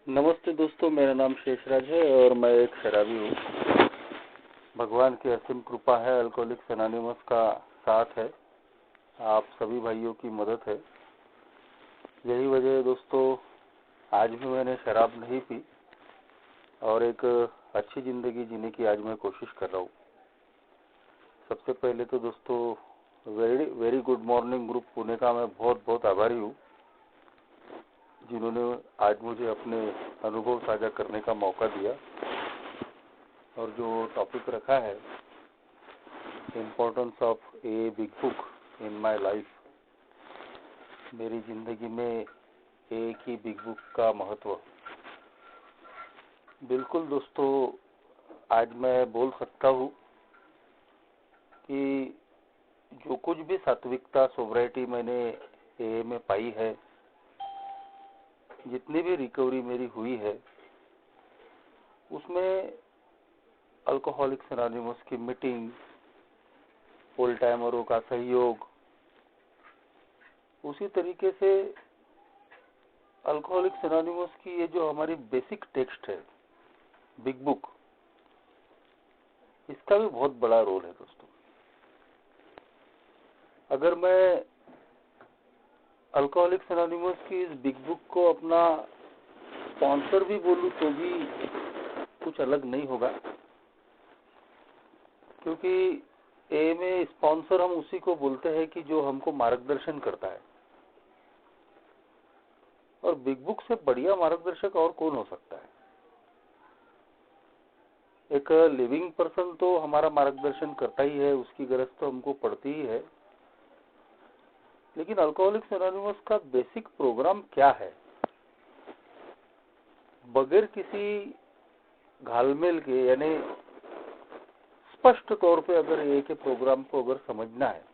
नमस्ते दोस्तों, मेरा नाम शेषराज है और मैं एक शराबी हूँ। भगवान की असीम कृपा है, अल्कोहलिक्स एनोनिमस का साथ है, आप सभी भाइयों की मदद है। यही वजह है दोस्तों, आज भी मैंने शराब नहीं पी और एक अच्छी ज़िंदगी जीने की आज मैं कोशिश कर रहा हूँ। सबसे पहले तो दोस्तों very good morning group Pune का मैं बहुत बहुत आभारी हूँ, जिन्होंने आज मुझे अपने अनुभव साझा करने का मौका दिया। और जो टॉपिक रखा है, importance of a big book in my life, मेरी जिंदगी में एक ही बिग बुक का महत्व। बिल्कुल दोस्तों, आज मैं बोल सकता हूँ कि जो कुछ भी सात्विकता सोब्राइटी मैंने ए में पाई है, जितनी भी रिकवरी मेरी हुई है, उसमें अल्कोहलिक्स एनोनिमस की मीटिंग, ओल्ड टाइमरों का सहयोग, उसी तरीके से अल्कोहलिक्स एनोनिमस की ये जो हमारी बेसिक टेक्स्ट है, बिग बुक, इसका भी बहुत बड़ा रोल है दोस्तों। अगर मैं अल्कोहलिक्स एनोनिमस की इस बिग बुक को अपना स्पॉन्सर भी बोलूं तो भी कुछ अलग नहीं होगा, क्योंकि ए में स्पॉन्सर हम उसी को बोलते हैं कि जो हमको मार्गदर्शन करता है, और बिग बुक से बढ़िया मार्गदर्शक और कौन हो सकता है। एक लिविंग पर्सन तो हमारा मार्गदर्शन करता ही है, उसकी गरज तो हमको पड़ती ही है, लेकिन अल्कोहलिक्स एनोनिमस का बेसिक प्रोग्राम क्या है, बगैर किसी घालमेल के, यानी स्पष्ट तौर पे अगर ए के प्रोग्राम को अगर समझना है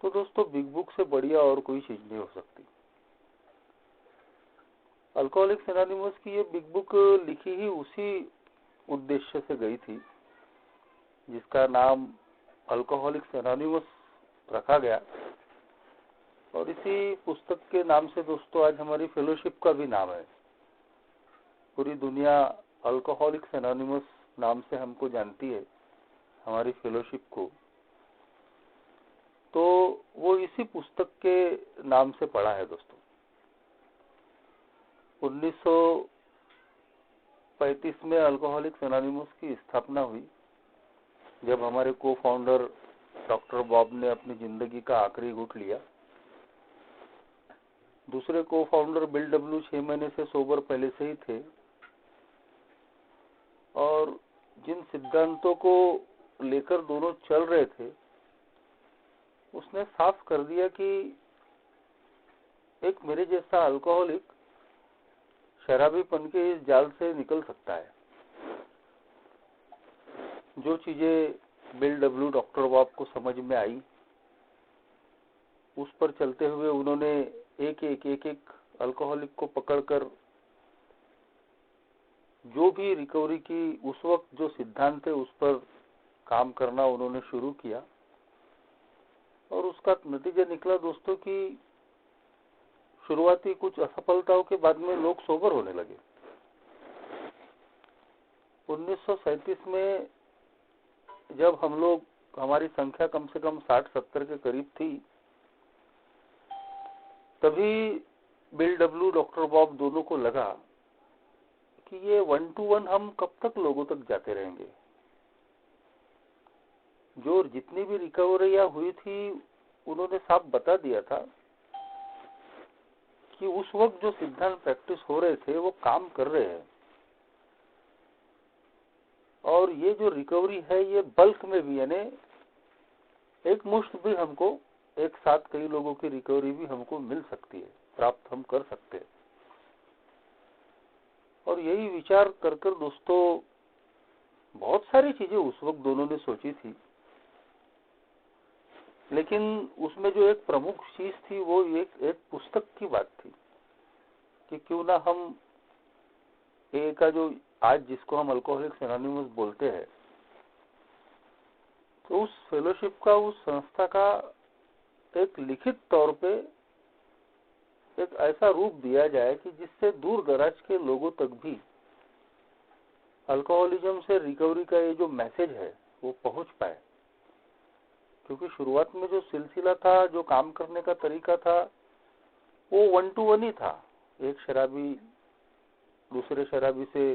तो दोस्तों बिग बुक से बढ़िया और कोई चीज नहीं हो सकती। अल्कोहलिक्स एनोनिमस की ये बिग बुक लिखी ही उसी उद्देश्य से गई थी, जिसका नाम अल्कोहलिक्स एनोनिमस रखा गया। और इसी पुस्तक के नाम से दोस्तों आज हमारी फेलोशिप का भी नाम है। पूरी दुनिया अल्कोहलिक्स एनोनिमस नाम से हमको जानती है, हमारी फेलोशिप को, तो वो इसी पुस्तक के नाम से पड़ा है दोस्तों। 1935 में अल्कोहलिक्स एनोनिमस की स्थापना हुई, जब हमारे को फाउंडर डॉक्टर बॉब ने अपनी जिंदगी का आखिरी घूंट लिया। दूसरे को फाउंडर बिल डब्ल्यू 6 महीने से सोबर पहले से ही थे, और जिन सिद्धांतों को लेकर दोनों चल रहे थे, उसने साफ कर दिया कि एक मेरे जैसा अल्कोहलिक शराबीपन के इस जाल से निकल सकता है। जो चीजें बिल डब्ल्यू डॉक्टर बॉब को समझ में आई, उस पर चलते हुए उन्होंने एक एक अल्कोहलिक को पकड़कर जो भी रिकवरी की उस वक्त जो सिद्धांत थे उस पर काम करना उन्होंने शुरू किया, और उसका नतीजा निकला दोस्तों कि शुरुआती कुछ असफलताओं के बाद में लोग सोबर होने लगे। 1937 में जब हम लोग, हमारी संख्या कम से कम 60-70 के करीब थी, तभी बिल डब्ल्यू डॉक्टर बॉब दोनों को लगा कि ये 1 to 1 हम कब तक लोगों तक जाते रहेंगे। जो जितनी भी रिकवरियां हुई थी, उन्होंने साफ बता दिया था कि उस वक्त जो सिद्धांत प्रैक्टिस हो रहे थे वो काम कर रहे हैं, और ये जो रिकवरी है ये बल्क में भी, यानी एक मुश्त भी हमको एक साथ कई लोगों की रिकवरी भी हमको मिल सकती है, प्राप्त हम कर सकते हैं। और यही विचार कर दोस्तों बहुत सारी चीजें उस वक्त दोनों ने सोची थी, लेकिन उसमें जो एक प्रमुख चीज थी वो एक पुस्तक की बात थी कि क्यों ना हम ए का जो आज जिसको हम अल्कोहलिक्स एनोनिमस बोलते हैं, तो उस फेलोशिप का, उस संस्था का एक लिखित तौर पे एक ऐसा रूप दिया जाए कि जिससे दूर दराज के लोगों तक भी अल्कोहलिज्म से रिकवरी का ये जो मैसेज है वो पहुंच पाए। क्योंकि शुरुआत में जो सिलसिला था, जो काम करने का तरीका था, वो 1 to 1 ही था। एक शराबी दूसरे शराबी से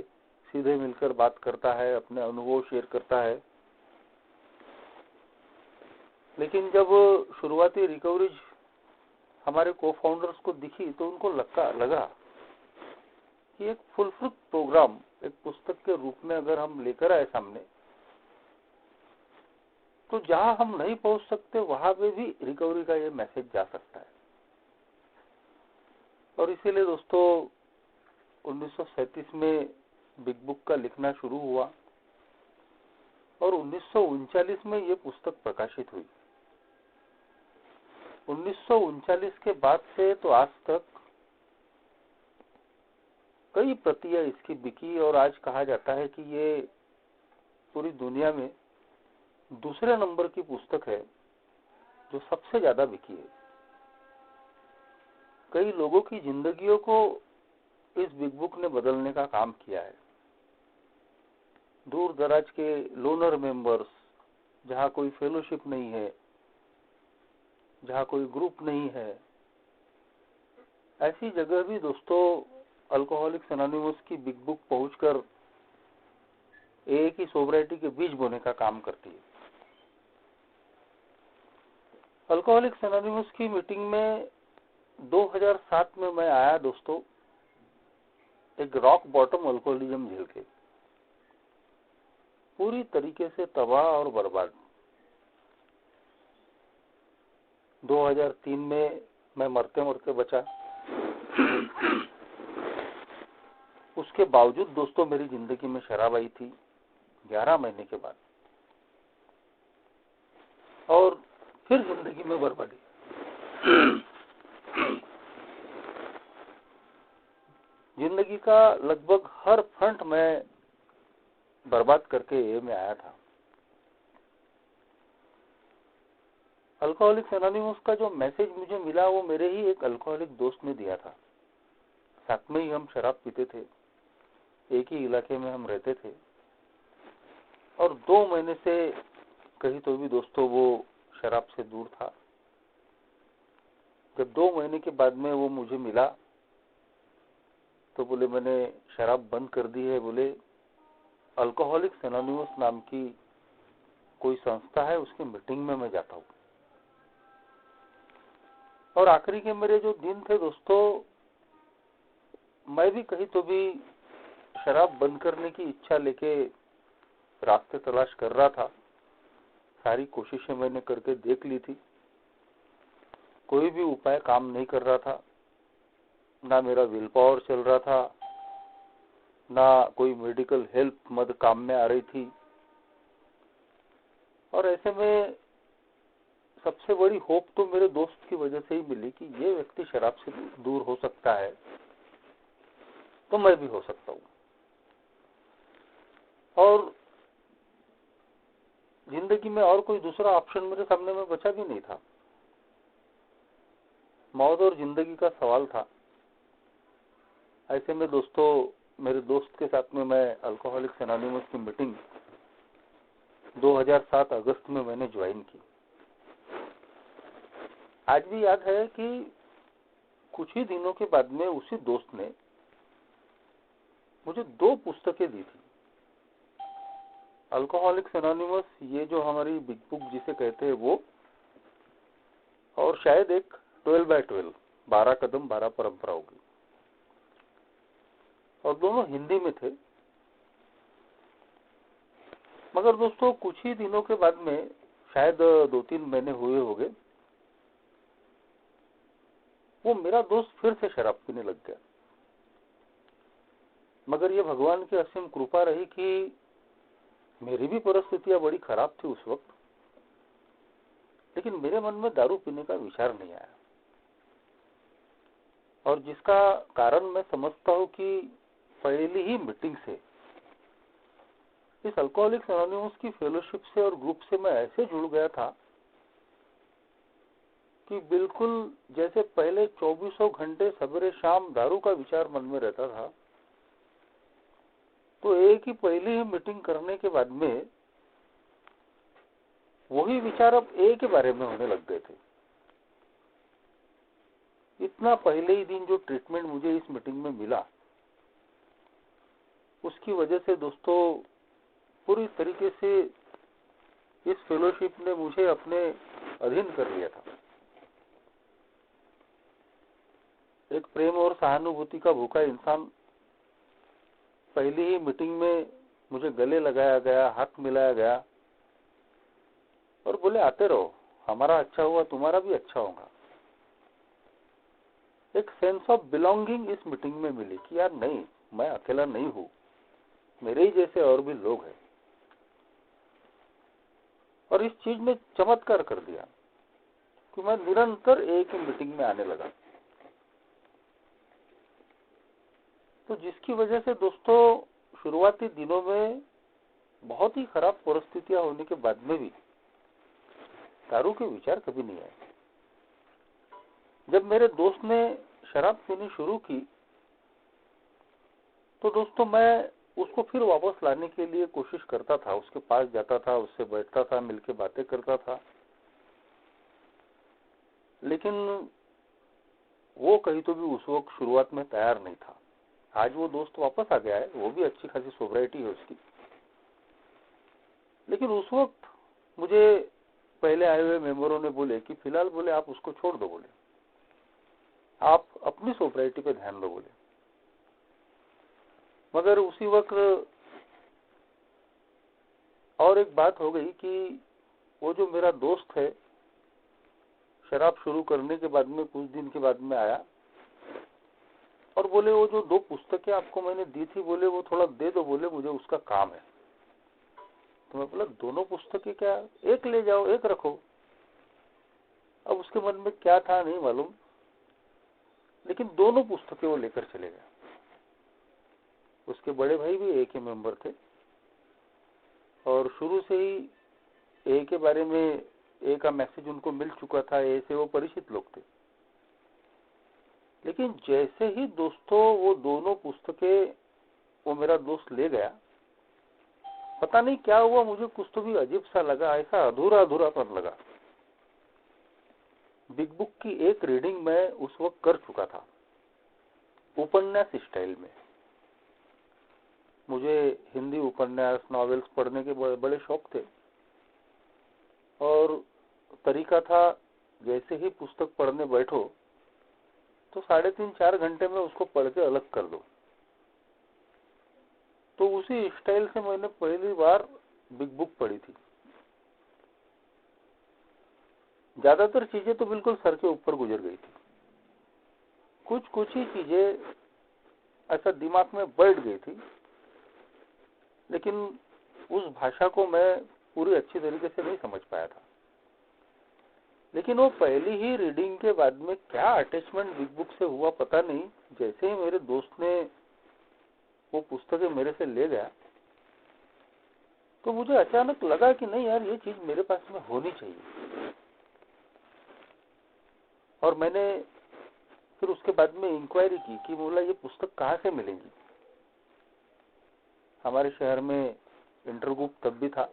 सीधे मिलकर बात करता है, अपने अनुभव शेयर करता है। लेकिन जब शुरुआती रिकवरीज हमारे को फाउंडर्स को दिखी तो उनको लगा कि एक फुलफ्रूट प्रोग्राम एक पुस्तक के रूप में अगर हम लेकर आए सामने, तो जहां हम नहीं पहुंच सकते वहां पे भी रिकवरी का ये मैसेज जा सकता है। और इसीलिए दोस्तों 1937 में बिग बुक का लिखना शुरू हुआ और 1939 में ये पुस्तक प्रकाशित हुई। 1939 के बाद से तो आज तक कई प्रतियां इसकी बिकी और आज कहा जाता है कि ये पूरी दुनिया में दूसरे नंबर की पुस्तक है जो सबसे ज्यादा बिकी है। कई लोगों की जिंदगियों को इस बिग बुक ने बदलने का काम किया है। दूर दराज के लोनर मेंबर्स, जहां कोई फेलोशिप नहीं है, जहां कोई ग्रुप नहीं है, ऐसी जगह भी दोस्तों अल्कोहलिक्स एनोनिमस की बिग बुक पहुंचकर एक ही सोब्राइटी के बीज बोने का काम करती है। अल्कोहलिक्स एनोनिमस की मीटिंग में 2007 में मैं आया दोस्तों, एक रॉक बॉटम अल्कोहलिज्म झेल के, पूरी तरीके से तबाह और बर्बाद। 2003 में मैं मरते मरते बचा। उसके बावजूद दोस्तों मेरी जिंदगी में शराब आई थी 11 महीने के बाद, और फिर जिंदगी में बर्बादी। जिंदगी का लगभग हर फ्रंट में बर्बाद करके मैं आया था। अल्कोहलिक्स एनोनिमस का जो मैसेज मुझे मिला वो मेरे ही एक अल्कोहलिक दोस्त ने दिया था। साथ में ही हम शराब पीते थे, एक ही इलाके में हम रहते थे, और 2 महीने से कहीं तो भी दोस्तों वो शराब से दूर था। जब 2 महीने के बाद में वो मुझे मिला तो बोले मैंने शराब बंद कर दी है। बोले अल्कोहलिक्स एनोनिमस नाम की कोई संस्था है, उसकी मीटिंग में मैं जाता हूँ। और आखिरी के मेरे जो दिन थे दोस्तों, मैं भी कहीं तो भी शराब बंद करने की इच्छा लेके रास्ते तलाश कर रहा था। सारी कोशिशें मैंने करके देख ली थी, कोई भी उपाय काम नहीं कर रहा था। ना मेरा विल पावर चल रहा था, ना कोई मेडिकल हेल्प मद काम में आ रही थी। और ऐसे में सबसे बड़ी होप तो मेरे दोस्त की वजह से ही मिली कि ये व्यक्ति शराब से दूर हो सकता है तो मैं भी हो सकता हूँ। और जिंदगी में और कोई दूसरा ऑप्शन मेरे सामने में बचा भी नहीं था। मौत और जिंदगी का सवाल था। ऐसे में दोस्तों मेरे दोस्त के साथ में मैं अल्कोहलिक्स एनोनिमस की मीटिंग 2007 अगस्त में मैंने ज्वाइन की। आज भी याद है कि कुछ ही दिनों के बाद में उसी दोस्त ने मुझे 2 पुस्तकें दी थी। अल्कोहलिक्स एनोनिमस, ये जो हमारी बिग बुक जिसे कहते हैं वो, और शायद एक 12x12 12 कदम 12 परंपरा होगी, और दोनों हिंदी में थे। मगर दोस्तों कुछ ही दिनों के बाद में, शायद 2-3 महीने हुए होंगे, वो मेरा दोस्त फिर से शराब पीने लग गया। मगर ये भगवान की असीम कृपा रही कि मेरी भी परिस्थितियां बड़ी खराब थी उस वक्त, लेकिन मेरे मन में दारू पीने का विचार नहीं आया। और जिसका कारण मैं समझता हूं कि पहली ही मीटिंग से, इस अल्कोहलिक्स एनोनिमस की फेलोशिप से और ग्रुप से मैं ऐसे जुड़ गया था कि बिल्कुल जैसे पहले 24 घंटे नाम दारू का विचार मन में रहता था, तो एक ही पहली ही मीटिंग करने के बाद में वही विचार अब ए के बारे में होने लग गए थे। इतना पहले ही दिन जो ट्रीटमेंट मुझे इस मीटिंग में मिला, उसकी वजह से दोस्तों पूरी तरीके से इस फेलोशिप ने मुझे अपने अधीन कर लिया था। एक प्रेम और सहानुभूति का भूखा इंसान पहली ही मीटिंग में मुझे गले लगाया गया, हाथ मिलाया गया और बोले आते रहो, हमारा अच्छा हुआ तुम्हारा भी अच्छा होगा। एक सेंस ऑफ बिलोंगिंग इस मीटिंग में मिली कि यार नहीं, मैं अकेला नहीं हूं, मेरे ही जैसे और भी लोग हैं। और इस चीज ने चमत्कार कर दिया कि मैं निरंतर एक ही मीटिंग में आने लगा। तो जिसकी वजह से दोस्तों शुरुआती दिनों में बहुत ही खराब परिस्थितियां होने के बाद में भी दारू के विचार कभी नहीं आए। जब मेरे दोस्त ने शराब पीनी शुरू की तो दोस्तों मैं उसको फिर वापस लाने के लिए कोशिश करता था, उसके पास जाता था, उससे बैठता था, मिलके बातें करता था, लेकिन वो कहीं तो भी उस वक्त शुरुआत में तैयार नहीं था। आज वो दोस्त वापस आ गया है, वो भी अच्छी खासी सोब्राइटी है उसकी, लेकिन उस वक्त मुझे पहले आए हुए मेंबरों ने बोले कि फिलहाल बोले आप उसको छोड़ दो, बोले आप अपनी सोब्राइटी पे ध्यान दो बोले। मगर उसी वक्त और एक बात हो गई कि वो जो मेरा दोस्त है शराब शुरू करने के बाद में कुछ दिन के बाद में आया और बोले वो जो 2 पुस्तकें आपको मैंने दी थी, बोले वो थोड़ा दे दो, बोले मुझे उसका काम है। तो मैं बोला दोनों पुस्तकें क्या, एक ले जाओ, एक रखो। अब उसके मन में क्या था नहीं मालूम, लेकिन दोनों पुस्तकें वो लेकर चले गए। उसके बड़े भाई भी ए के मेंबर थे और शुरू से ही ए के बारे में ए का मैसेज उनको मिल चुका था, ए से वो परिचित लोग थे। लेकिन जैसे ही दोस्तों वो दोनों पुस्तकें वो मेरा दोस्त ले गया, पता नहीं क्या हुआ, मुझे कुछ तो भी अजीब सा लगा, ऐसा अधूरा अधूरापन लगा। बिग बुक की एक रीडिंग मैं उस वक्त कर चुका था उपन्यास स्टाइल में। मुझे हिंदी उपन्यास, नॉवेल्स पढ़ने के बड़े शौक थे और तरीका था जैसे ही पुस्तक पढ़ने बैठो तो 3.5-4 घंटे में उसको पढ़ के अलग कर दो। तो उसी स्टाइल से मैंने पहली बार बिग बुक पढ़ी थी। ज्यादातर चीजें तो बिल्कुल सर के ऊपर गुजर गई थी, कुछ ही चीजें ऐसा दिमाग में बैठ गई थी, लेकिन उस भाषा को मैं पूरी अच्छी तरीके से नहीं समझ पाया था। लेकिन वो पहली ही रीडिंग के बाद में क्या अटैचमेंट बिग बुक से हुआ पता नहीं, जैसे ही मेरे दोस्त ने वो पुस्तकें मेरे से ले गया तो मुझे अचानक लगा कि नहीं यार, ये चीज मेरे पास में होनी चाहिए। और मैंने फिर उसके बाद में इंक्वायरी की कि बोला ये पुस्तक कहाँ से मिलेंगी। हमारे शहर में इंटरग्रुप तब भी था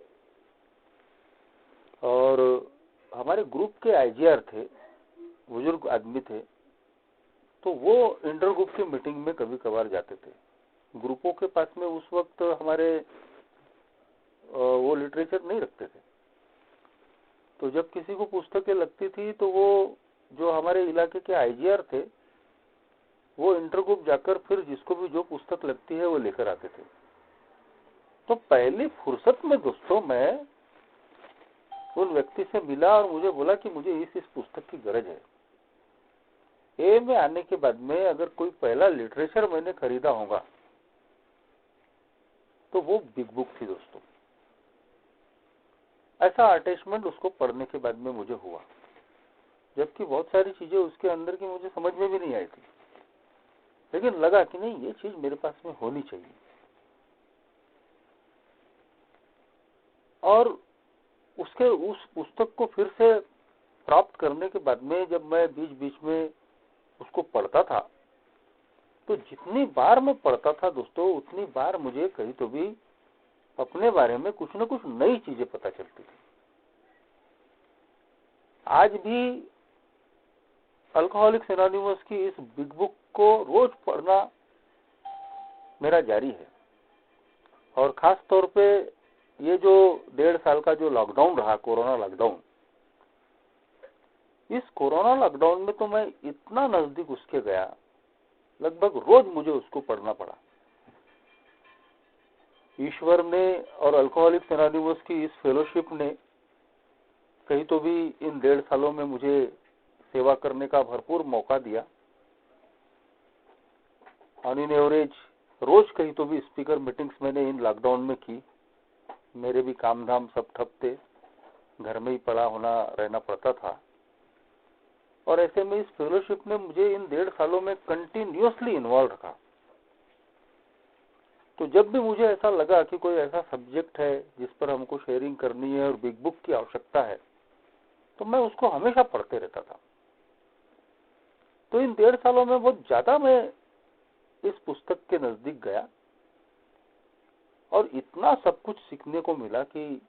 और हमारे ग्रुप के आईजीआर थे, बुजुर्ग आदमी थे, तो वो इंटरग्रुप की मीटिंग में कभी कभार जाते थे। ग्रुपों के पास में उस वक्त हमारे वो लिटरेचर नहीं रखते थे, तो जब किसी को पुस्तकें लगती थी तो वो जो हमारे इलाके के आईजीआर थे वो इंटरग्रुप जाकर फिर जिसको भी जो पुस्तक लगती है वो लेकर आते थे। तो पहली फुर्सत में दोस्तों मैं उन व्यक्ति से मिला और मुझे बोला कि मुझे इस पुस्तक की गरज है। ए में आने के बाद में अगर कोई पहला लिटरेचर मैंने खरीदा होगा तो वो बिग बुक थी दोस्तों। ऐसा अटैचमेंट उसको पढ़ने के बाद में मुझे हुआ, जबकि बहुत सारी चीजें उसके अंदर की मुझे समझ में भी नहीं आई थी, लेकिन लगा कि नहीं ये चीज मेरे पास में होनी चाहिए। और उसके उस पुस्तक को फिर से प्राप्त करने के बाद में जब मैं बीच बीच में उसको पढ़ता था तो जितनी बार मैं पढ़ता था दोस्तों, उतनी बार मुझे कहीं तो भी अपने बारे में कुछ न कुछ नई चीजें पता चलती थी। आज भी अल्कोहलिक्स एनोनिमस की इस बिग बुक को रोज पढ़ना मेरा जारी है। और खास तौर पे ये जो 1.5 साल का जो लॉकडाउन रहा, कोरोना लॉकडाउन, इस कोरोना लॉकडाउन में तो मैं इतना नजदीक उसके गया, लगभग रोज मुझे उसको पढ़ना पड़ा। ईश्वर ने और अल्कोहलिक्स एनोनिमस की इस फेलोशिप ने कहीं तो भी इन 1.5 सालों में मुझे सेवा करने का भरपूर मौका दिया। ऑन इन एवरेज रोज कहीं तो भी स्पीकर मीटिंग्स मैंने इन लॉकडाउन में की। मेरे भी काम धाम सब ठप थे, घर में ही पड़ा होना रहना पड़ता था। और ऐसे में इस फेलोशिप ने मुझे इन 1.5 सालों में कंटिन्यूअसली इन्वॉल्व रखा। तो जब भी मुझे ऐसा लगा कि कोई ऐसा सब्जेक्ट है जिस पर हमको शेयरिंग करनी है और बिग बुक की आवश्यकता है, तो मैं उसको हमेशा पढ़ते रहता था। तो इन 1.5 सालों में बहुत ज्यादा मैं इस पुस्तक के नजदीक गया और इतना सब कुछ सीखने को मिला कि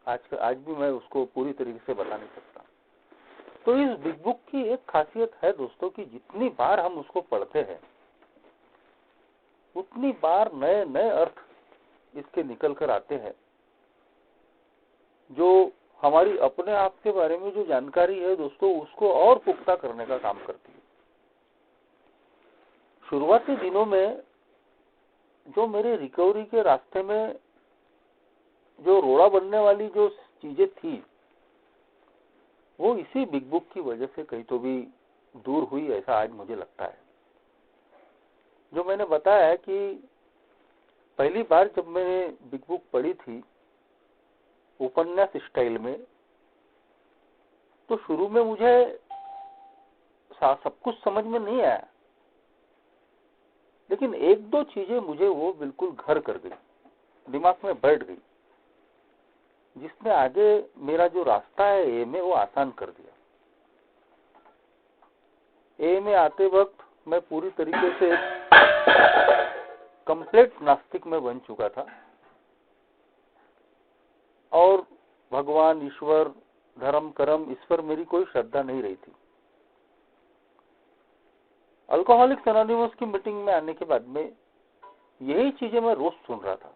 आज भी मैं उसको पूरी तरीके से बता नहीं सकता। तो इस बिग बुक की एक खासियत है दोस्तों कि जितनी बार हम उसको पढ़ते हैं, उतनी बार नए नए अर्थ इसके निकल कर आते हैं, जो हमारी अपने आप के बारे में जो जानकारी है दोस्तों, उसको और पुख्ता करने का काम करती है। शुरुआती दिनों में जो मेरे रिकवरी के रास्ते में जो रोड़ा बनने वाली जो चीजें थी, वो इसी बिग बुक की वजह से कहीं तो भी दूर हुई, ऐसा आज मुझे लगता है। जो मैंने बताया कि पहली बार जब मैंने बिग बुक पढ़ी थी उपन्यास स्टाइल में, तो शुरू में मुझे सब कुछ समझ में नहीं आया, लेकिन एक दो चीजें मुझे वो बिल्कुल घर कर गई, दिमाग में बैठ गई, जिसने आगे मेरा जो रास्ता है ए में वो आसान कर दिया। ए में आते वक्त मैं पूरी तरीके से कंप्लीट नास्तिक में बन चुका था और भगवान, ईश्वर, धर्म, कर्म, इस पर मेरी कोई श्रद्धा नहीं रही थी। अल्कोहलिक्स एनोनिमस की मीटिंग में आने के बाद में यही चीजें मैं रोज सुन रहा था,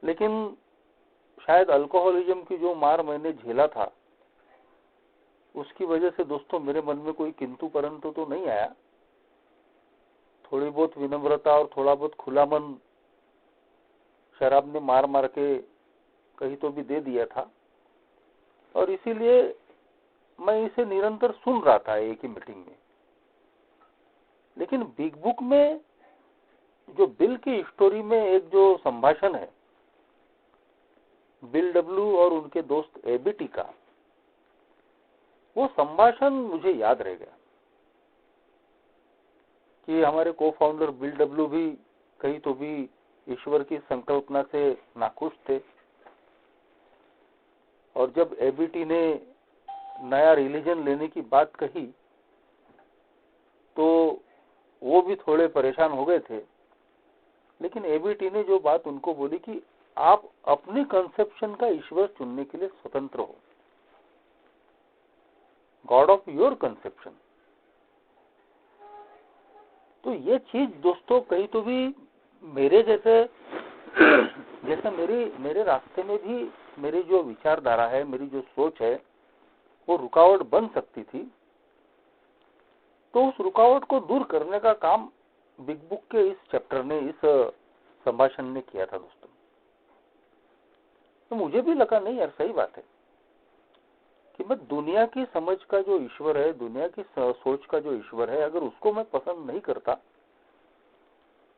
लेकिन शायद अल्कोहलिज्म की जो मार मैंने झेला था, उसकी वजह से दोस्तों मेरे मन में कोई किंतु परंतु तो नहीं आया। थोड़ी बहुत विनम्रता और थोड़ा बहुत खुला मन शराब ने मार मार के कहीं तो भी दे दिया था, और इसीलिए मैं इसे निरंतर सुन रहा था एक ही मीटिंग में। लेकिन बिग बुक में जो बिल की स्टोरी में एक जो संभाषण है बिल डब्ल्यू और उनके दोस्त एबीटी का, वो संभाषण मुझे याद रह गया कि हमारे को फाउंडर बिल डब्ल्यू भी कहीं तो भी ईश्वर की संकल्पना से नाखुश थे, और जब एबीटी ने नया रिलीजन लेने की बात कही तो वो भी थोड़े परेशान हो गए थे। लेकिन एबीटी ने जो बात उनको बोली कि आप अपनी कंसेप्शन का ईश्वर चुनने के लिए स्वतंत्र हो, गॉड ऑफ योर कंसेप्शन। तो ये चीज दोस्तों कहीं तो भी मेरे जैसे मेरे रास्ते में भी मेरी जो विचारधारा है, मेरी जो सोच है, वो रुकावट बन सकती थी। तो उस रुकावट को दूर करने का काम बिग बुक के इस चैप्टर ने, इस संभाषण ने किया था दोस्तों। तो मुझे भी लगा नहीं यार, सही बात है कि मैं दुनिया की समझ का जो ईश्वर है, दुनिया की सोच का जो ईश्वर है, अगर उसको मैं पसंद नहीं करता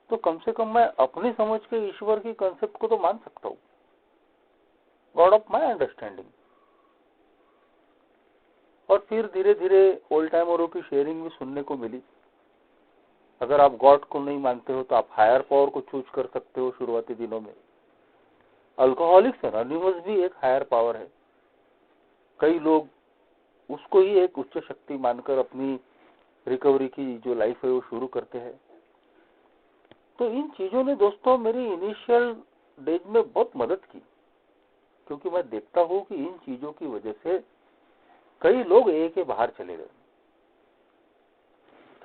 तो कम से कम मैं अपनी समझ के ईश्वर की कंसेप्ट को तो मान सकता हूँ, गॉड ऑफ माई अंडरस्टैंडिंग। और फिर धीरे धीरे ओल्ड टाइमरों की शेयरिंग भी सुनने को मिली। अगर आप गॉड को नहीं मानते हो तो आप हायर पावर को चूज कर सकते हो। शुरुआती दिनों में अल्कोहलिक्स एनोनिमस भी एक हायर पावर है। कई लोग उसको ही एक उच्च शक्ति मानकर अपनी रिकवरी की जो लाइफ है वो शुरू करते हैं। तो इन चीजों ने दोस्तों मेरी इनिशियल डेज में बहुत मदद की, क्योंकि मैं देखता हूँ कि इन चीजों की वजह से कई लोग ए के बाहर चले गए,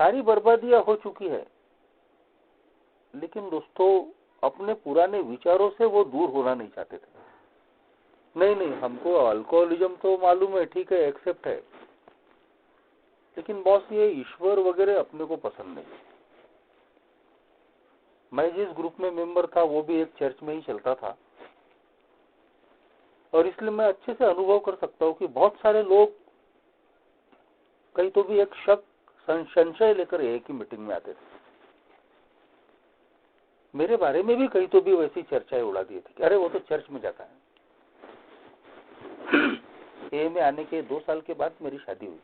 सारी बर्बादियां हो चुकी है, लेकिन दोस्तों अपने पुराने विचारों से वो दूर होना नहीं चाहते थे। नहीं, हमको अल्कोहलिज्म तो मालूम है, ठीक है, एक्सेप्ट है, लेकिन बॉस ये ईश्वर वगैरह अपने को पसंद नहीं। मैं जिस ग्रुप में मेंबर था वो भी एक चर्च में ही चलता था, और इसलिए मैं अच्छे से अनुभव कर सकता हूँ कि बहुत सारे लोग कहीं तो भी एक शक संशय लेकर एक ही मीटिंग में आते थे। मेरे बारे में भी कहीं तो भी वैसी चर्चाएं उड़ा दी थी कि अरे वो तो चर्च में जाता है। ए में आने के 2 साल के बाद मेरी शादी हुई।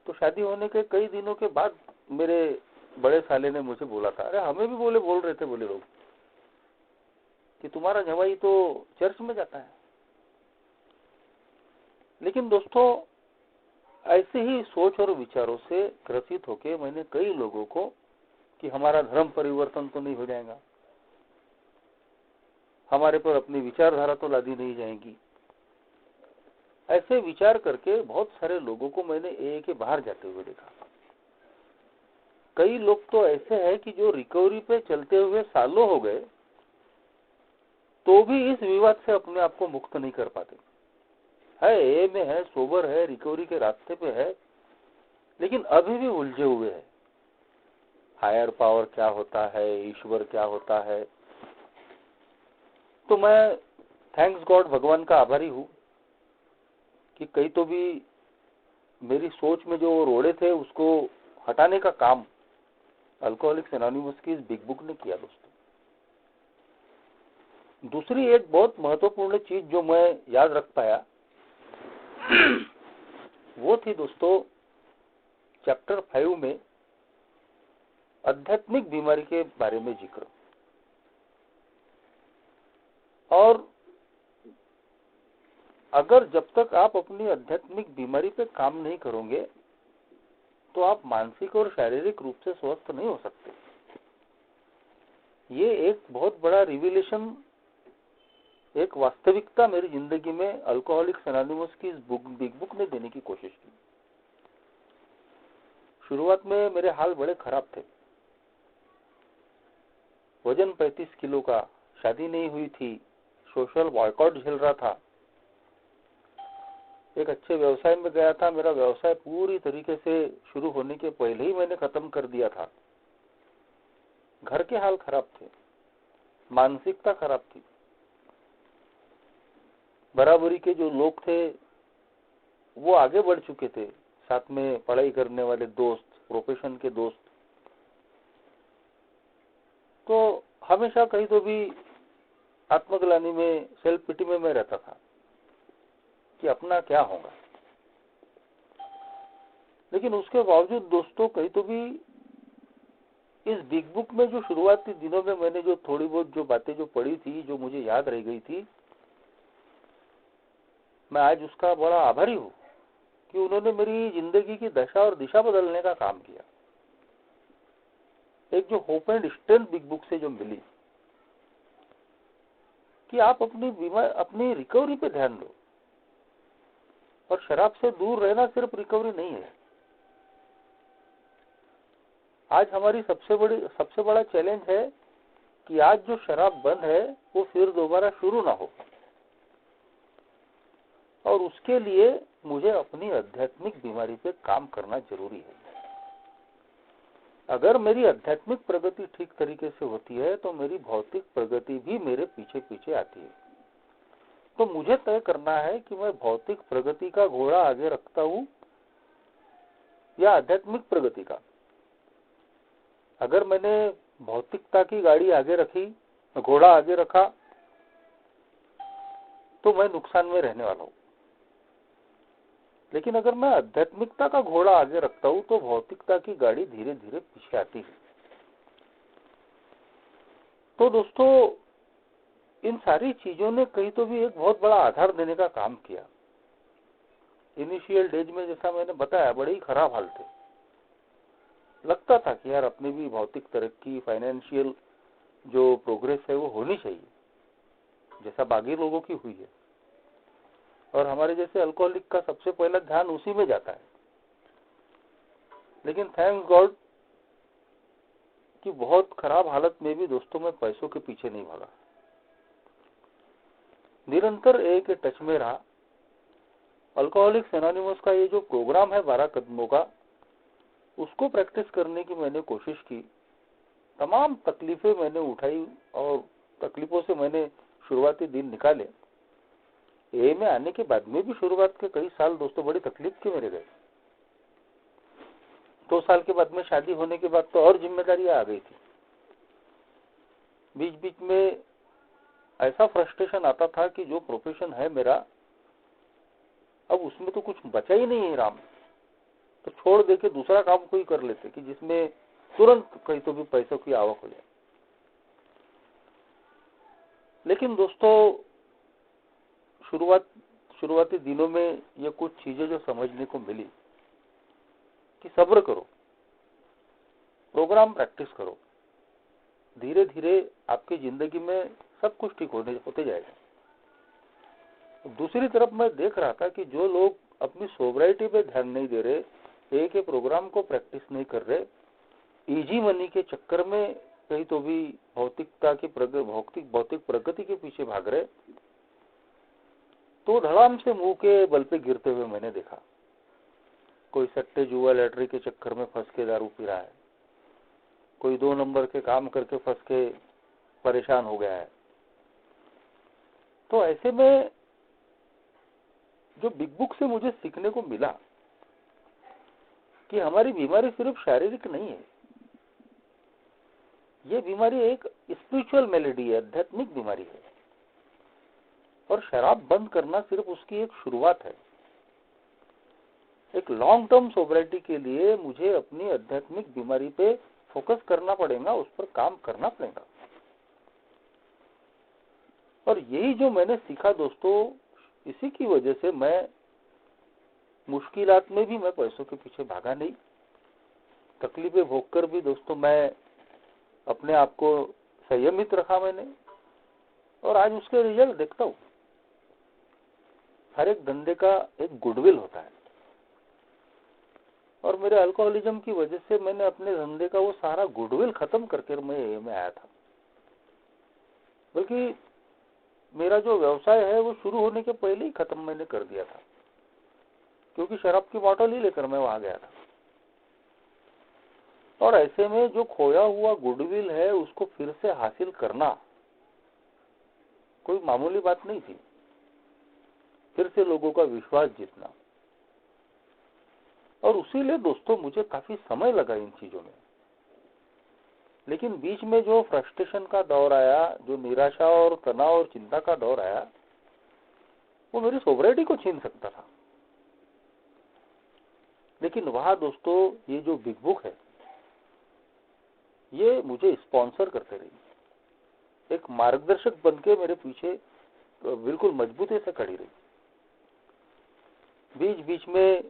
तो शादी होने के कई दिनों के बाद मेरे बड़े साले ने मुझे बोला था, अरे हमें भी बोल रहे थे लोग कि तुम्हारा जवाई तो चर्च में जाता है। लेकिन दोस्तों ऐसे ही सोच और विचारों से ग्रसित होकर मैंने कई लोगों को कि हमारा धर्म परिवर्तन तो नहीं हो जाएगा, हमारे पर अपनी विचारधारा तो लादी नहीं जाएगी, ऐसे विचार करके बहुत सारे लोगों को मैंने ए के बाहर जाते हुए देखा। कई लोग तो ऐसे हैं कि जो रिकवरी पे चलते हुए सालों हो गए तो भी इस विवाद से अपने आप को मुक्त नहीं कर पाते। है ए में है, सोबर है, रिकवरी के रास्ते पे है, लेकिन अभी भी उलझे हुए हैं। हायर पावर क्या होता है, ईश्वर क्या होता है। तो मैं थैंक्स गॉड भगवान का आभारी हूँ कि कहीं तो भी मेरी सोच में जो रोड़े थे उसको हटाने का काम अल्कोहलिक्स एनोनिमस की इस बिग बुक ने किया दोस्तों। दूसरी एक बहुत महत्वपूर्ण चीज जो मैं याद रख पाया वो थी दोस्तों चैप्टर 5 में आध्यात्मिक बीमारी के बारे में जिक्र। और अगर जब तक आप अपनी आध्यात्मिक बीमारी पे काम नहीं करोगे तो आप मानसिक और शारीरिक रूप से स्वस्थ नहीं हो सकते। ये एक बहुत बड़ा रिविलेशन, एक वास्तविकता मेरी जिंदगी में अल्कोहलिक्स एनोनिमस की इस बिग बुक ने देने की कोशिश की। शुरुआत में मेरे हाल बड़े खराब थे, वजन 35 किलो का, शादी नहीं हुई थी, सोशल बॉयकॉट झेल रहा था, एक अच्छे व्यवसाय में गया था, मेरा व्यवसाय पूरी तरीके से शुरू होने के पहले ही मैंने खत्म कर दिया था। घर के हाल खराब थे, मानसिकता खराब थी, बराबरी के जो लोग थे वो आगे बढ़ चुके थे, साथ में पढ़ाई करने वाले दोस्त, प्रोफेशन के दोस्त। तो हमेशा कहीं तो भी आत्मग्लानि में, सेल्फ पिटी में मैं रहता था कि अपना क्या होगा। लेकिन उसके बावजूद दोस्तों कहीं तो भी इस बिग बुक में जो शुरुआती दिनों में मैंने जो थोड़ी बहुत जो बातें जो पढ़ी थी, जो मुझे याद रह गई थी, मैं आज उसका बड़ा आभारी हूँ कि उन्होंने मेरी जिंदगी की दशा और दिशा बदलने का काम किया। एक जो hope and strength big book से जो मिली कि आप अपनी रिकवरी पे ध्यान दो, और शराब से दूर रहना सिर्फ रिकवरी नहीं है। आज हमारी सबसे बड़ा चैलेंज है कि आज जो शराब बंद है वो फिर दोबारा शुरू ना हो, और उसके लिए मुझे अपनी आध्यात्मिक बीमारी पे काम करना जरूरी है। अगर मेरी आध्यात्मिक प्रगति ठीक तरीके से होती है तो मेरी भौतिक प्रगति भी मेरे पीछे पीछे आती है। तो मुझे तय करना है कि मैं भौतिक प्रगति का घोड़ा आगे रखता हूं या आध्यात्मिक प्रगति का। अगर मैंने भौतिकता की गाड़ी आगे रखी, घोड़ा आगे रखा, तो मैं नुकसान में रहने वाला हूं। लेकिन अगर मैं आध्यात्मिकता का घोड़ा आगे रखता हूं तो भौतिकता की गाड़ी धीरे धीरे पीछे आती है। तो दोस्तों इन सारी चीजों ने कहीं तो भी एक बहुत बड़ा आधार देने का काम किया। इनिशियल डेज में जैसा मैंने बताया बड़े ही खराब हाल थे। लगता था कि यार अपनी भी भौतिक तरक्की, फाइनेंशियल जो प्रोग्रेस है वो होनी चाहिए जैसा बाकी लोगों की हुई है, और हमारे जैसे अल्कोहलिक का सबसे पहला ध्यान उसी में जाता है। लेकिन थैंक गॉड कि बहुत खराब हालत में भी दोस्तों मैं पैसों के पीछे नहीं भागा, निरंतर एक टच में रहा। अल्कोहलिक्स एनोनिमस का ये जो प्रोग्राम है 12 कदमों का, उसको प्रैक्टिस करने की मैंने कोशिश की। तमाम तकलीफें मैंने उठाई और तकलीफों से मैंने शुरुआती दिन निकाले। ए में आने के बाद में भी शुरुआत के कई साल दोस्तों बड़ी तकलीफ के मेरे गए। 2 साल के बाद में शादी होने के बाद तो और जिम्मेदारियां आ गई थी। बीच बीच में ऐसा फ्रस्ट्रेशन आता था कि जो प्रोफेशन है मेरा, अब उसमें तो कुछ बचा ही नहीं है राम, तो छोड़ दे के दूसरा काम कोई कर लेते कि जिसमें तुरंत कहीं तो भी पैसों की आवक हो जाए। लेकिन दोस्तों शुरुआती दिनों में ये कुछ चीजें जो समझने को मिली कि सब्र करो, प्रोग्राम प्रैक्टिस करो, धीरे धीरे आपकी जिंदगी में सब कुछ ठीक होते जाएगा। दूसरी तरफ मैं देख रहा था कि जो लोग अपनी सोबराइटी पे ध्यान नहीं दे रहे, एक प्रोग्राम को प्रैक्टिस नहीं कर रहे, इजी मनी के चक्कर में कहीं तो भी भौतिकता की भौतिक प्रगति के पीछे भाग रहे, तो धड़ाम से मुंह के बल पे गिरते हुए मैंने देखा। कोई सट्टे जुआ लॉटरी के चक्कर में फंस के दारू पी रहा है, कोई 2 नंबर के काम करके फंस के परेशान हो गया है। तो ऐसे में जो बिग बुक से मुझे सीखने को मिला कि हमारी बीमारी सिर्फ शारीरिक नहीं है, ये बीमारी एक स्पिरिचुअल मेलेडी है, आध्यात्मिक बीमारी है, और शराब बंद करना सिर्फ उसकी एक शुरुआत है। एक लॉन्ग टर्म सोबराइटी के लिए मुझे अपनी आध्यात्मिक बीमारी पे फोकस करना पड़ेगा, उस पर काम करना पड़ेगा। और यही जो मैंने सीखा दोस्तों, इसी की वजह से मैं मुश्किलात में भी मैं पैसों के पीछे भागा नहीं। तकलीफें भोग कर भी दोस्तों मैं अपने आप को संयमित रखा मैंने, और आज उसके रिजल्ट देखता हूं। हर एक धंधे का एक गुडविल होता है, और मेरे अल्कोहलिज्म की वजह से मैंने अपने धंधे का वो सारा गुडविल खत्म करके मैं आया था। बल्कि मेरा जो व्यवसाय है वो शुरू होने के पहले ही खत्म मैंने कर दिया था, क्योंकि शराब की बोतल ही लेकर मैं वहां गया था। और ऐसे में जो खोया हुआ गुडविल है उसको फिर से हासिल करना कोई मामूली बात नहीं थी। फिर से लोगों का विश्वास जीतना, और उसीलिए दोस्तों मुझे काफी समय लगा इन चीजों में। लेकिन बीच में जो फ्रस्ट्रेशन का दौर आया, जो निराशा और तनाव और चिंता का दौर आया, वो मेरी सोबराइटी को छीन सकता था। लेकिन वहां दोस्तों ये जो बिग बुक है ये मुझे स्पॉन्सर करते रही, एक मार्गदर्शक बनके मेरे पीछे बिल्कुल मजबूती से खड़ी रही। बीच बीच में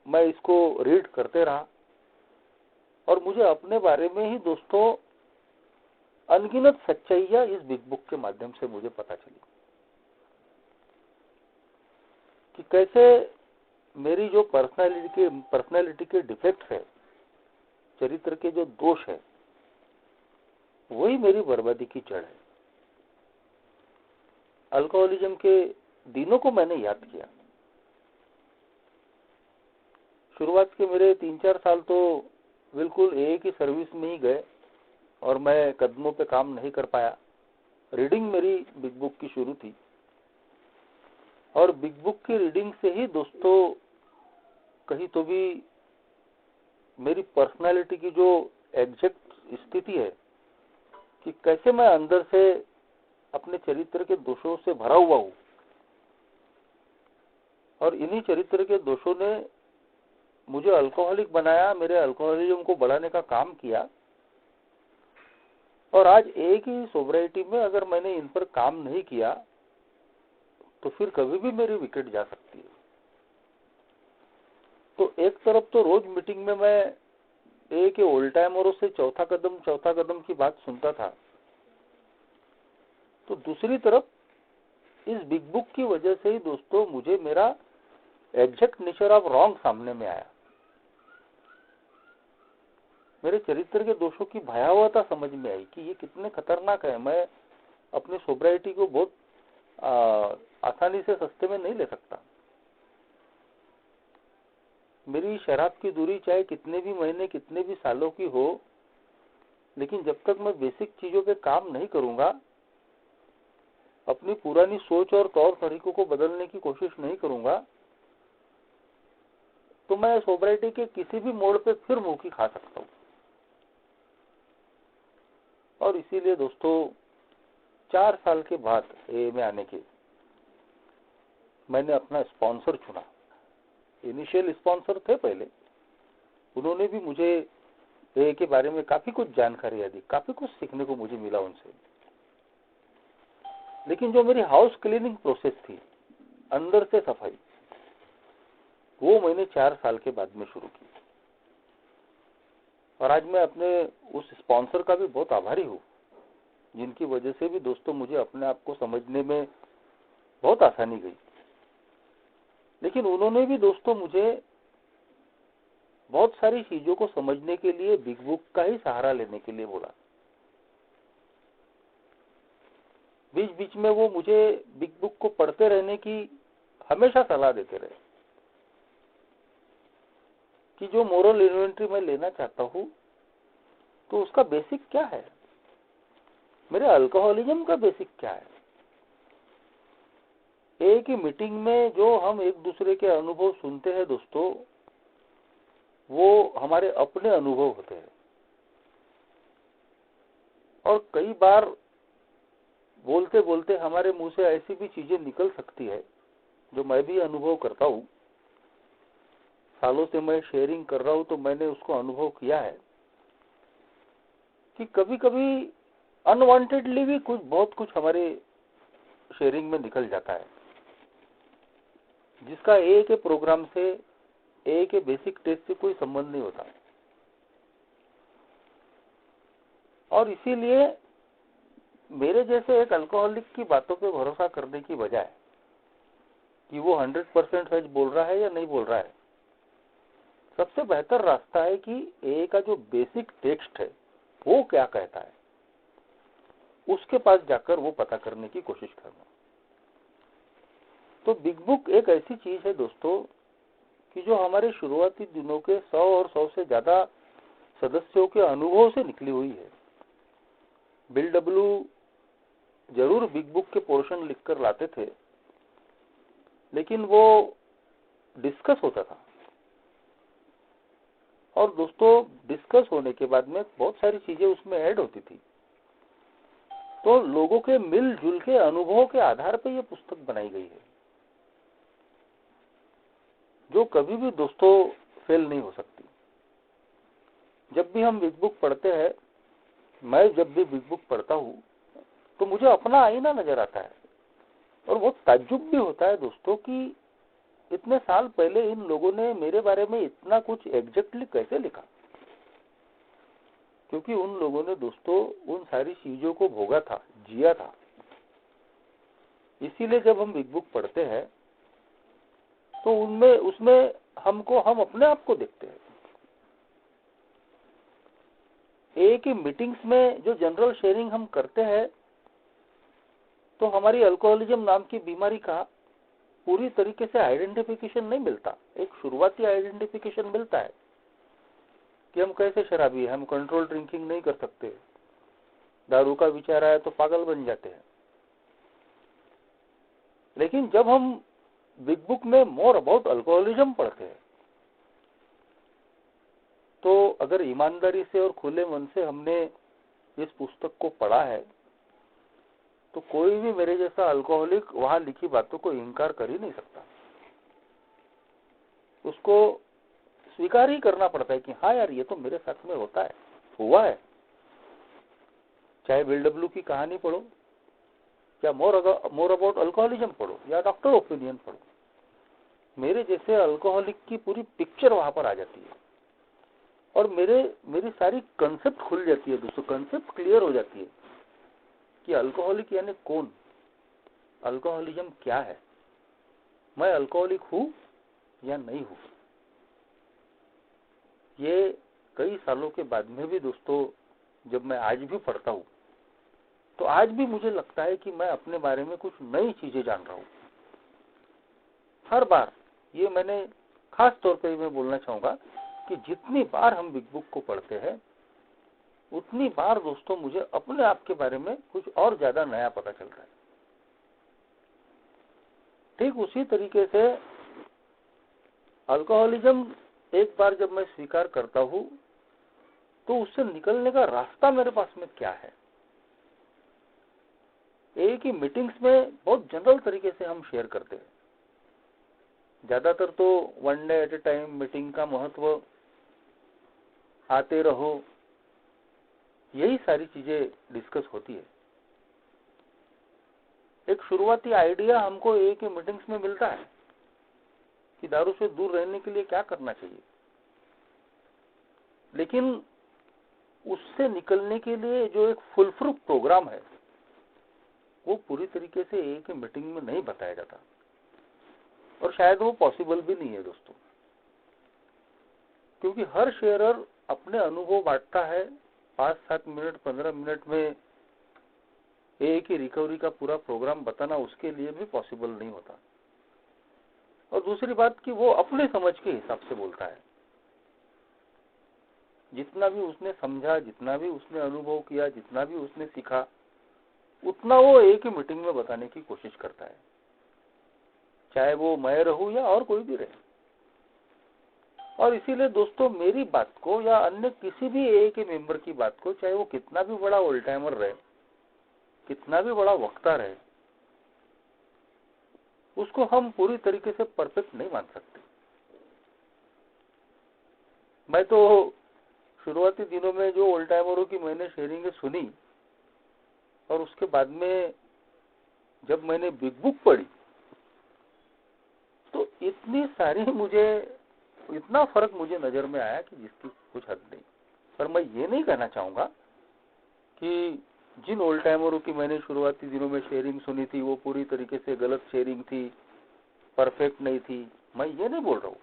मैं इसको रीड करते रहा, और मुझे अपने बारे में ही दोस्तों अनगिनत सच्चाइयां इस बिग बुक के माध्यम से मुझे पता चली कि कैसे मेरी जो पर्सनालिटी के डिफेक्ट्स है, चरित्र के जो दोष है, वही मेरी बर्बादी की जड़ है। अल्कोहलिज्म के दिनों को मैंने याद किया। शुरुआत के मेरे 3-4 साल तो बिल्कुल एक ही सर्विस में ही गए, और मैं कदमों पे काम नहीं कर पाया। रीडिंग मेरी बिग बुक की शुरू थी, और बिग बुक की रीडिंग से ही दोस्तों कहीं तो भी मेरी पर्सनालिटी की जो एग्जैक्ट स्थिति है कि कैसे मैं अंदर से अपने चरित्र के दोषों से भरा हुआ हूं, और इन्हीं चरित्र के दोषों ने मुझे अल्कोहलिक बनाया, मेरे अल्कोहलिज्म को बढ़ाने का काम किया। और आज एक ही सोबराइटी में अगर मैंने इन पर काम नहीं किया तो फिर कभी भी मेरी विकेट जा सकती है। तो एक तरफ तो रोज मीटिंग में मैं एक ओल्ड टाइमरों से चौथा कदम की बात सुनता था, तो दूसरी तरफ इस बिग बुक की वजह से ही दोस्तों मुझे मेरा एग्जैक्ट नेचर ऑफ रॉन्ग सामने में आया। मेरे चरित्र के दोषों की भयावहता समझ में आई कि ये कितने खतरनाक है। मैं अपनी सोब्राइटी को बहुत आसानी से सस्ते में नहीं ले सकता। मेरी शराब की दूरी चाहे कितने भी महीने कितने भी सालों की हो, लेकिन जब तक मैं बेसिक चीजों पे काम नहीं करूंगा, अपनी पुरानी सोच और तौर तरीकों को बदलने की कोशिश नहीं करूंगा, तो मैं सोब्राइटी के किसी भी मोड़ पे फिर मुंह की खा सकता हूं। और इसीलिए दोस्तों 4 साल के बाद ए में आने के मैंने अपना स्पॉन्सर चुना। इनिशियल स्पॉन्सर थे पहले, उन्होंने भी मुझे ए के बारे में काफी कुछ जानकारी दी, काफी कुछ सीखने को मुझे मिला उनसे। लेकिन जो मेरी हाउस क्लीनिंग प्रोसेस थी, अंदर से सफाई, वो मैंने 4 साल के बाद में शुरू की। और आज मैं अपने उस स्पॉन्सर का भी बहुत आभारी हूँ, जिनकी वजह से भी दोस्तों मुझे अपने आप को समझने में बहुत आसानी गई। लेकिन उन्होंने भी दोस्तों मुझे बहुत सारी चीजों को समझने के लिए बिग बुक का ही सहारा लेने के लिए बोला। बीच बीच में वो मुझे बिग बुक को पढ़ते रहने की हमेशा सलाह देते रहे कि जो मोरल इन्वेंट्री मैं लेना चाहता हूं, तो उसका बेसिक क्या है, मेरे अल्कोहलिज्म का बेसिक क्या है। एक ही मीटिंग में जो हम एक दूसरे के अनुभव सुनते हैं दोस्तों, वो हमारे अपने अनुभव होते हैं। और कई बार बोलते बोलते हमारे मुंह से ऐसी भी चीजें निकल सकती है जो मैं भी अनुभव करता हूं। सालों से मैं शेयरिंग कर रहा हूं, तो मैंने उसको अनुभव किया है कि कभी कभी अनवांटेडली भी बहुत कुछ हमारे शेयरिंग में निकल जाता है, जिसका ए के प्रोग्राम से, ए के बेसिक टेस्ट से कोई संबंध नहीं होता। और इसीलिए मेरे जैसे एक अल्कोहलिक की बातों पे भरोसा करने की बजाय कि वो 100% सच बोल रहा है या नहीं बोल रहा है, सबसे बेहतर रास्ता है कि ए का जो बेसिक टेक्स्ट है वो क्या कहता है, उसके पास जाकर वो पता करने की कोशिश करना। तो बिग बुक एक ऐसी चीज है दोस्तों कि जो हमारे शुरुआती दिनों के 100 और 100 से ज्यादा सदस्यों के अनुभव से निकली हुई है। बिल डब्ल्यू जरूर बिग बुक के पोर्शन लिखकर लाते थे, लेकिन वो डिस्कस होता था। और दोस्तों डिस्कस होने के बाद में बहुत सारी चीजें उसमें ऐड होती थी। तो लोगों के मिलजुल के अनुभवों के आधार पर यह पुस्तक बनाई गई है, जो कभी भी दोस्तों फेल नहीं हो सकती। जब भी हम बिग बुक पढ़ते हैं, मैं जब भी बिग बुक पढ़ता हूं, तो मुझे अपना आईना नजर आता है। और बहुत ताज्जुब भी होता है दोस्तों कि इतने साल पहले इन लोगों ने मेरे बारे में इतना कुछ एग्जैक्टली कैसे लिखा, क्योंकि उन लोगों ने दोस्तों उन सारी चीजों को भोगा था, जिया था। इसीलिए जब हम बिग बुक पढ़ते हैं तो उसमें हम अपने आप को देखते हैं। एक ही मीटिंग्स में जो जनरल शेयरिंग हम करते हैं, तो हमारी अल्कोहलिज्म नाम की बीमारी का पूरी तरीके से आइडेंटिफिकेशन नहीं मिलता। एक शुरुआती आइडेंटिफिकेशन मिलता है कि हम कैसे शराबी हैं, हम कंट्रोल ड्रिंकिंग नहीं कर सकते, दारू का विचार आया तो पागल बन जाते हैं। लेकिन जब हम बिग बुक में मोर अबाउट अल्कोहलिज्म पढ़ते हैं, तो अगर ईमानदारी से और खुले मन से हमने इस पुस्तक को पढ़ा है, तो कोई भी मेरे जैसा अल्कोहलिक वहां लिखी बातों को इनकार कर ही नहीं सकता। उसको स्वीकार ही करना पड़ता है कि हाँ यार, ये तो मेरे साथ में होता है, हुआ है। चाहे बिल डब्ल्यू की कहानी पढ़ो, या मोर अबाउट अल्कोहलिज्म पढ़ो, या डॉक्टर ओपिनियन पढ़ो, मेरे जैसे अल्कोहलिक की पूरी पिक्चर वहां पर आ जाती है और मेरी सारी कंसेप्ट खुल जाती है दोस्तों, कंसेप्ट क्लियर हो जाती है कि अल्कोहलिक यानी कौन, अल्कोहलिज्म क्या है, मैं अल्कोहलिक हूं या नहीं हूं। ये कई सालों के बाद में भी दोस्तों जब मैं आज भी पढ़ता हूं तो आज भी मुझे लगता है कि मैं अपने बारे में कुछ नई चीजें जान रहा हूं। हर बार ये मैंने खास तौर पे मैं बोलना चाहूंगा कि जितनी बार हम बिग बुक को पढ़ते हैं उतनी बार दोस्तों मुझे अपने आप के बारे में कुछ और ज्यादा नया पता चल रहा है। ठीक उसी तरीके से अल्कोहलिज्म एक बार जब मैं स्वीकार करता हूं तो उससे निकलने का रास्ता मेरे पास में क्या है। एक ही मीटिंग्स में बहुत जनरल तरीके से हम शेयर करते हैं, ज्यादातर तो one day at A time meeting का महत्व, आते रहो, यही सारी चीजें डिस्कस होती है। एक शुरुआती आइडिया हमको एक ही मीटिंग्स में मिलता है कि दारू से दूर रहने के लिए क्या करना चाहिए, लेकिन उससे निकलने के लिए जो एक फुल प्रूफ प्रोग्राम है वो पूरी तरीके से एक ही मीटिंग में नहीं बताया जाता और शायद वो पॉसिबल भी नहीं है दोस्तों, क्योंकि हर शेयरर अपने अनुभव बांटता है। 5-7 मिनट 15 मिनट में एक ही रिकवरी का पूरा प्रोग्राम बताना उसके लिए भी पॉसिबल नहीं होता। और दूसरी बात कि वो अपने समझ के हिसाब से बोलता है, जितना भी उसने समझा, जितना भी उसने अनुभव किया, जितना भी उसने सीखा, उतना वो एक ही मीटिंग में बताने की कोशिश करता है, चाहे वो मैं रहूं या और कोई भी रहे। और इसीलिए दोस्तों मेरी बात को या अन्य किसी भी एक ही मेंबर की बात को, चाहे वो कितना भी बड़ा ओल्ड टाइमर रहे, कितना भी बड़ा वक्ता रहे, उसको हम पूरी तरीके से परफेक्ट नहीं मान सकते। मैं तो शुरुआती दिनों में जो ओल्ड टाइमरों की मैंने शेयरिंग सुनी और उसके बाद में जब मैंने बिग बुक पढ़ी तो इतना फर्क मुझे नजर में आया कि जिसकी कुछ हद नहीं। पर मैं ये नहीं कहना चाहूंगा कि जिन ओल्ड टाइमरों की मैंने शुरुआती दिनों में शेयरिंग सुनी थी वो पूरी तरीके से गलत शेयरिंग थी, परफेक्ट नहीं थी, मैं ये नहीं बोल रहा हूं।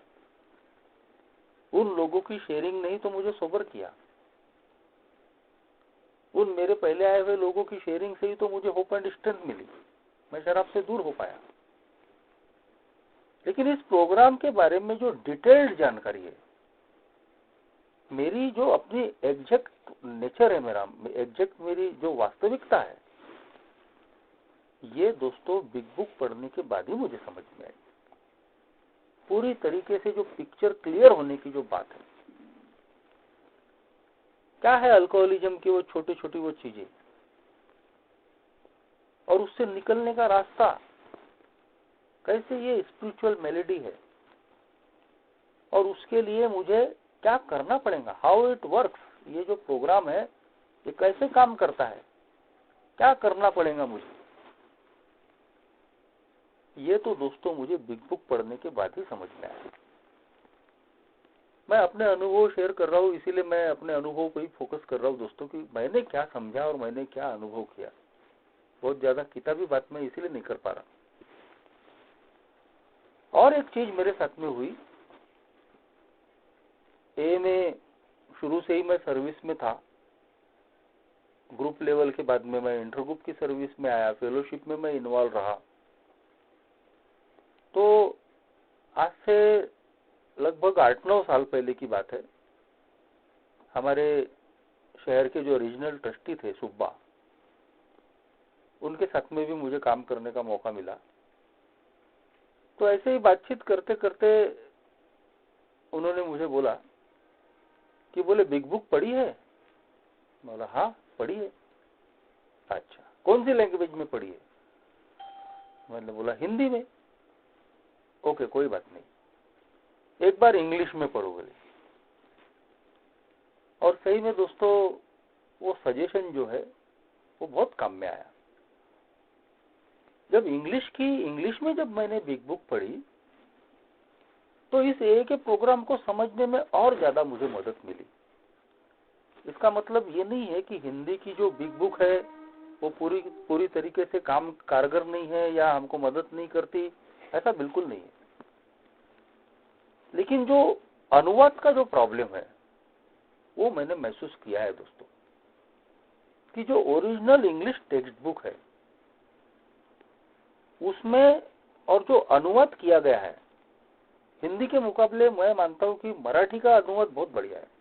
उन लोगों की शेयरिंग नहीं तो मुझे सोबर किया, उन मेरे पहले आए हुए लोगों की शेयरिंग से ही तो मुझे होप एंड स्ट्रेंथ मिली, मैं शराब से दूर हो पाया। लेकिन इस प्रोग्राम के बारे में जो डिटेल्ड जानकारी है, मेरी जो अपनी एग्जैक्ट नेचर है, मेरा एग्जैक्ट मेरी जो वास्तविकता है, ये दोस्तों बिग बुक पढ़ने के बाद ही मुझे समझ में आई। पूरी तरीके से जो पिक्चर क्लियर होने की जो बात है, क्या है अल्कोहलिज्म की वो छोटी छोटी वो चीजें और उससे निकलने का रास्ता, कैसे ये स्पिरिचुअल मेलेडी है और उसके लिए मुझे क्या करना पड़ेगा, हाउ इट वर्क्स, ये जो प्रोग्राम है ये कैसे काम करता है, क्या करना पड़ेगा मुझे, ये तो दोस्तों मुझे बिग बुक पढ़ने के बाद ही समझ में आया। मैं अपने अनुभव शेयर कर रहा हूँ, इसीलिए मैं अपने अनुभव पर ही फोकस कर रहा हूँ दोस्तों कि मैंने क्या समझा और मैंने क्या अनुभव किया। बहुत ज्यादा किताबी बात मैं इसीलिए नहीं कर पा रहा। और एक चीज मेरे साथ में हुई, में शुरू से ही मैं सर्विस में था, ग्रुप लेवल के बाद में मैं इंटर ग्रुप की सर्विस में आया, फेलोशिप में मैं इन्वॉल्व रहा। तो आज से लगभग 8-9 साल पहले की बात है, हमारे शहर के जो रीजनल ट्रस्टी थे सुब्बा, उनके साथ में भी मुझे काम करने का मौका मिला। तो ऐसे ही बातचीत करते करते उन्होंने मुझे बोला कि बोले बिग बुक पढ़ी है? बोला हाँ पढ़ी है। अच्छा कौन सी लैंग्वेज में पढ़ी है? मैंने बोला हिंदी में। ओके कोई बात नहीं, एक बार इंग्लिश में पढ़ो बोले। और सही में दोस्तों वो सजेशन जो है वो बहुत काम में आया। जब इंग्लिश में जब मैंने बिग बुक पढ़ी तो इस ए के प्रोग्राम को समझने में और ज्यादा मुझे मदद मिली। इसका मतलब ये नहीं है कि हिंदी की जो बिग बुक है वो पूरी तरीके से काम कारगर नहीं है या हमको मदद नहीं करती, ऐसा बिल्कुल नहीं है। लेकिन जो अनुवाद का जो प्रॉब्लम है वो मैंने महसूस किया है दोस्तों, कि जो ओरिजिनल इंग्लिश टेक्स्ट बुक है उसमें और जो अनुवाद किया गया है हिंदी के मुकाबले, मैं मानता हूं कि मराठी का अनुवाद बहुत बढ़िया है।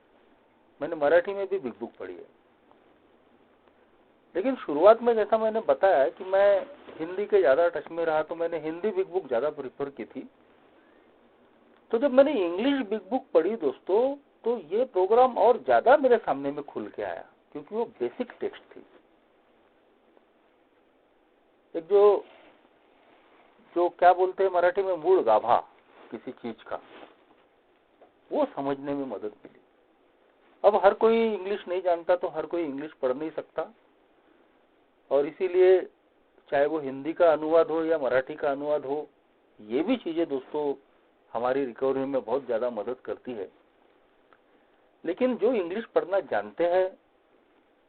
मैंने मराठी में भी बिग बुक पढ़ी है। लेकिन शुरुआत में जैसा मैंने बताया कि मैं हिंदी के ज्यादा टच में रहा तो मैंने हिंदी बिग बुक ज्यादा प्रिफर की थी। तो जब मैंने इंग्लिश बिग बुक पढ़ी दोस्तों, तो ये प्रोग्राम और ज्यादा मेरे सामने में खुल के आया, क्योंकि वो बेसिक टेक्स्ट थी। एक जो क्या बोलते हैं मराठी में मूल गाभा किसी चीज का, वो समझने में मदद मिली। अब हर कोई इंग्लिश नहीं जानता तो हर कोई इंग्लिश पढ़ नहीं सकता, और इसीलिए चाहे वो हिंदी का अनुवाद हो या मराठी का अनुवाद हो, ये भी चीजें दोस्तों हमारी रिकवरी में बहुत ज्यादा मदद करती है। लेकिन जो इंग्लिश पढ़ना जानते हैं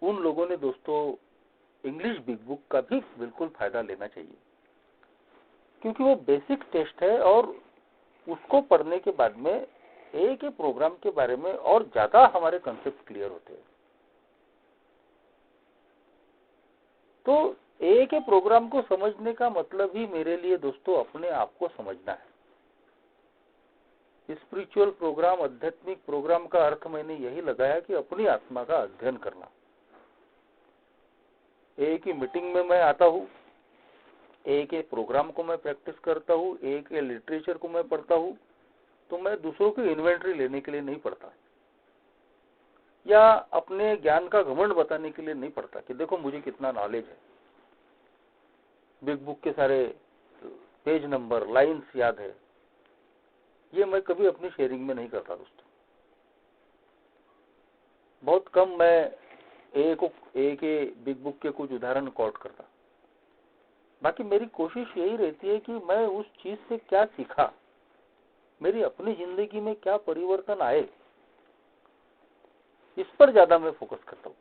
उन लोगों ने दोस्तों इंग्लिश बिग बुक का भी बिल्कुल फायदा लेना चाहिए, क्योंकि वो बेसिक टेस्ट है और उसको पढ़ने के बाद में ए के प्रोग्राम के बारे में और ज्यादा हमारे कंसेप्ट क्लियर होते हैं। तो ए के प्रोग्राम को समझने का मतलब ही मेरे लिए दोस्तों अपने आप को समझना है। स्पिरिचुअल प्रोग्राम, आध्यात्मिक प्रोग्राम का अर्थ मैंने यही लगाया कि अपनी आत्मा का अध्ययन करना। ए की मीटिंग में मैं आता हूँ, ए के प्रोग्राम को मैं प्रैक्टिस करता हूँ, ए के लिटरेचर को मैं पढ़ता हूँ, तो मैं दूसरों की इन्वेंट्री लेने के लिए नहीं पढ़ता या अपने ज्ञान का घमंड बताने के लिए नहीं पढ़ता कि देखो मुझे कितना नॉलेज है, बिग बुक के सारे पेज नंबर, लाइंस याद है। ये मैं कभी अपनी शेयरिंग में नहीं करता दोस्तों। बहुत कम मैं ए के बिग बुक के कुछ उदाहरण कोट करता। बाकी मेरी कोशिश यही रहती है कि मैं उस चीज से क्या सीखा, मेरी अपनी जिंदगी में क्या परिवर्तन आए, इस पर ज्यादा मैं फोकस करता हूँ।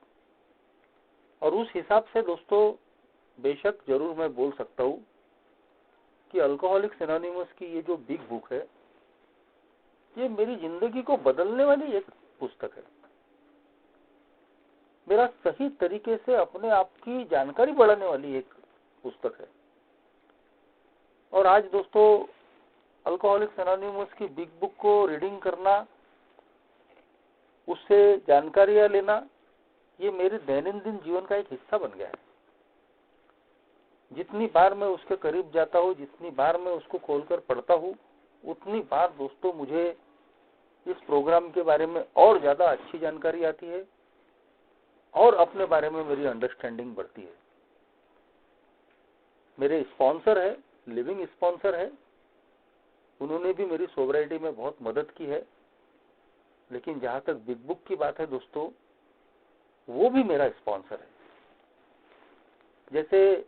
और उस हिसाब से दोस्तों बेशक जरूर मैं बोल सकता हूँ कि अल्कोहलिक्स एनोनिमस की ये जो बिग बुक है, ये मेरी जिंदगी को बदलने वाली एक पुस्तक है। मेरा सही तरीके से अपने आप की जानकारी बढ़ाने वाली एक पुस्तक है। और आज दोस्तों अल्कोहलिक्स एनोनिमस की बिग बुक को रीडिंग करना, उससे जानकारियां लेना, ये मेरे दैनंदिन जीवन का एक हिस्सा बन गया है। जितनी बार मैं उसके करीब जाता हूँ, जितनी बार मैं उसको खोलकर पढ़ता हूँ, उतनी बार दोस्तों मुझे इस प्रोग्राम के बारे में और ज्यादा अच्छी जानकारी आती है और अपने बारे में मेरी अंडरस्टैंडिंग बढ़ती है। मेरे स्पॉन्सर है, लिविंग स्पॉन्सर है, उन्होंने भी मेरी सोबराइटी में बहुत मदद की है। लेकिन जहां तक बिग बुक की बात है दोस्तों, वो भी मेरा स्पॉन्सर है। जैसे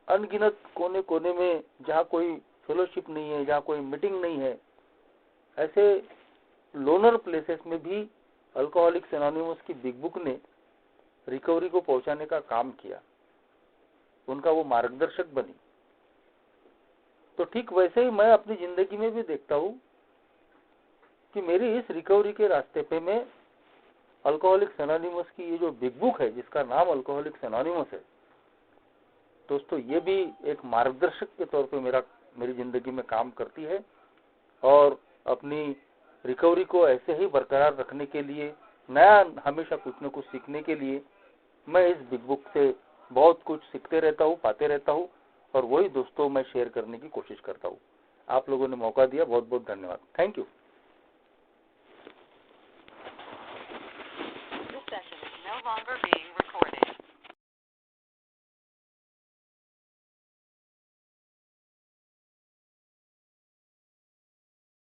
अनगिनत कोने कोने में जहां कोई फेलोशिप नहीं है, जहां कोई मीटिंग नहीं है, ऐसे लोनर प्लेसेस में भी अल्कोहलिक्स एनोनिमस की बिग बुक ने रिकवरी को पहुंचाने का काम किया, उनका वो मार्गदर्शक बनी। तो ठीक वैसे ही मैं अपनी जिंदगी में भी देखता हूं कि मेरी इस रिकवरी के रास्ते पे मैं अल्कोहलिक्स एनोनिमस की ये जो बिग बुक है, जिसका नाम अल्कोहलिक्स एनोनिमस है दोस्तों, ये भी एक मार्गदर्शक के तौर पे मेरी जिंदगी में काम करती है। और अपनी रिकवरी को ऐसे ही बरकरार रखने के लिए, नया हमेशा कुछ न कुछ सीखने के लिए मैं इस बिग बुक से बहुत कुछ सीखते रहता हूँ, पाते रहता हूँ, और वही दोस्तों मैं शेयर करने की कोशिश करता हूँ। आप लोगों ने मौका दिया, बहुत बहुत धन्यवाद। Thank you. This session is no longer being